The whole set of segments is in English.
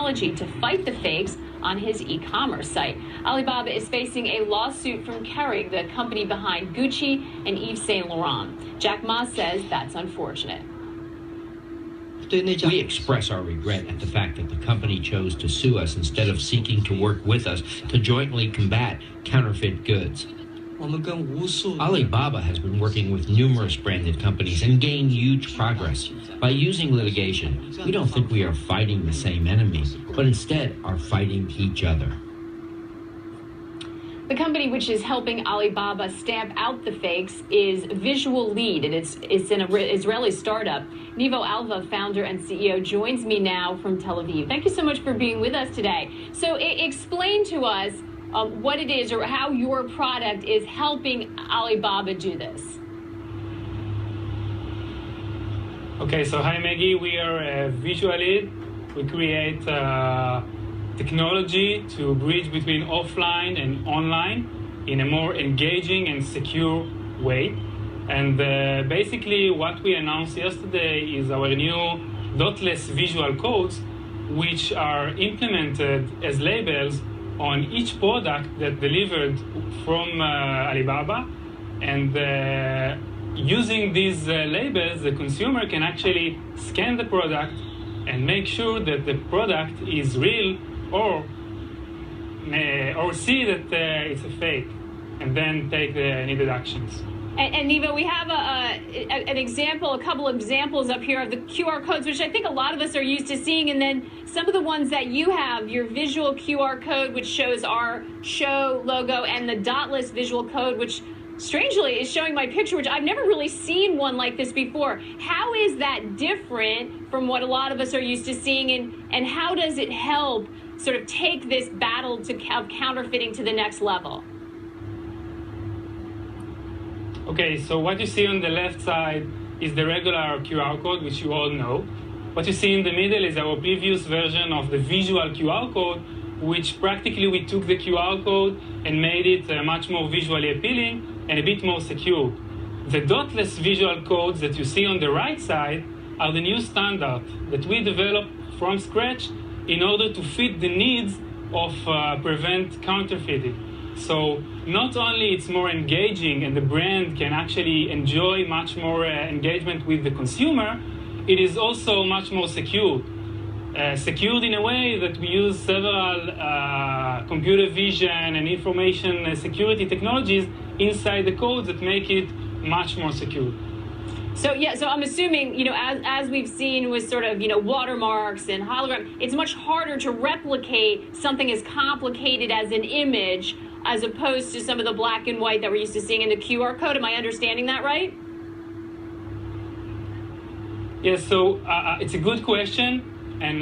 technology to fight the fakes on his e-commerce site. Alibaba is facing a lawsuit from Kering, the company behind Gucci and Yves Saint Laurent. Jack Ma says that's unfortunate. We express our regret at the fact that the company chose to sue us instead of seeking to work with us to jointly combat counterfeit goods. Alibaba has been working with numerous branded companies and gained huge progress. By using litigation, we don't think we are fighting the same enemy, but instead are fighting each other. The company which is helping Alibaba stamp out the fakes is Visualead, and it's an Israeli startup. Nivo Alva, founder and CEO, joins me now from Tel Aviv. Thank you so much for being with us today. So explain to us what it is or how your product is helping Alibaba do this. Okay, so hi Maggie, we are Visualead. We create technology to bridge between offline and online in a more engaging and secure way. And basically what we announced yesterday is our new dotless visual codes, which are implemented as labels on each product that delivered from Alibaba. And using these labels, the consumer can actually scan the product and make sure that the product is real or see that it's a fake, and then take the needed actions. And Nivo, we have an example, a couple of examples up here of the QR codes, which I think a lot of us are used to seeing, and then some of the ones that you have, your visual QR code, which shows our show logo, and the dotless visual code, which strangely is showing my picture, which I've never really seen one like this before. How is that different from what a lot of us are used to seeing, and how does it help sort of take this battle of counterfeiting to the next level? Okay, so what you see on the left side is the regular QR code, which you all know. What you see in the middle is our previous version of the visual QR code, which practically we took the QR code and made it much more visually appealing and a bit more secure. The dotless visual codes that you see on the right side are the new standard that we developed from scratch in order to fit the needs of prevent counterfeiting. So not only it's more engaging and the brand can actually enjoy much more engagement with the consumer, it is also much more secured. Secured in a way that we use several computer vision and information security technologies inside the codes that make it much more secure. So yeah, so I'm assuming, as we've seen with sort of, watermarks and hologram, it's much harder to replicate something as complicated as an image as opposed to some of the black and white that we're used to seeing in the QR code. Am I understanding that right? Yes, so it's a good question. And,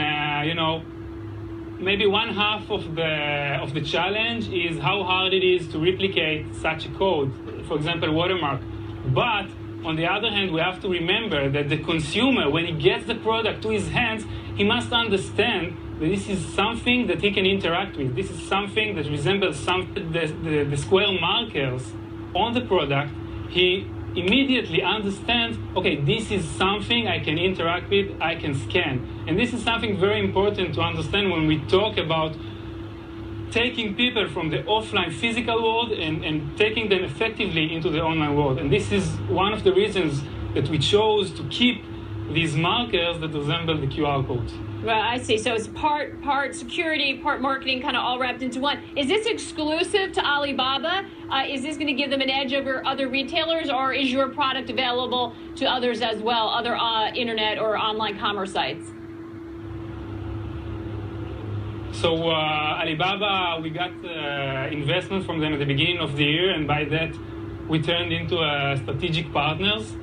maybe one half of the challenge is how hard it is to replicate such a code, for example, watermark. But on the other hand, we have to remember that the consumer, when he gets the product to his hands, he must understand that this is something that he can interact with. This is something that resembles the square markers on the product. He immediately understands, okay, this is something I can interact with, I can scan. And this is something very important to understand when we talk about taking people from the offline physical world and taking them effectively into the online world. And this is one of the reasons that we chose to keep these markers that resemble the QR codes. Well, I see. So it's part security, part marketing, kind of all wrapped into one. Is this exclusive to Alibaba? Is this going to give them an edge over other retailers, or is your product available to others as well, other internet or online commerce sites? So Alibaba, we got investment from them at the beginning of the year, and by that we turned into strategic partners.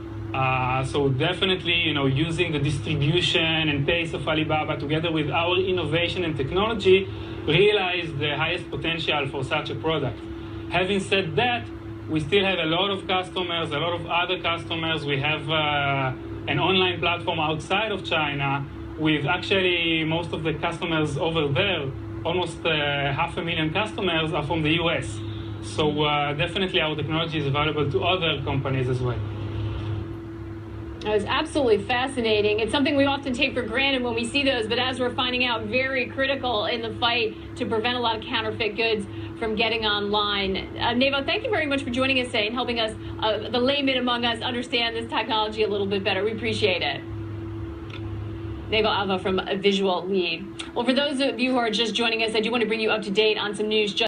So definitely, using the distribution and pace of Alibaba together with our innovation and technology, realize the highest potential for such a product. Having said that, we still have a lot of customers, a lot of other customers. We have an online platform outside of China with actually most of the customers over there, almost 500,000 customers are from the US. So definitely our technology is available to other companies as well. That was absolutely fascinating. It's something we often take for granted when we see those, but as we're finding out, very critical in the fight to prevent a lot of counterfeit goods from getting online. Nevo, thank you very much for joining us today and helping us, the layman among us, understand this technology a little bit better. We appreciate it. Nevo Alva from Visualead. Well, for those of you who are just joining us, I do want to bring you up to date on some news.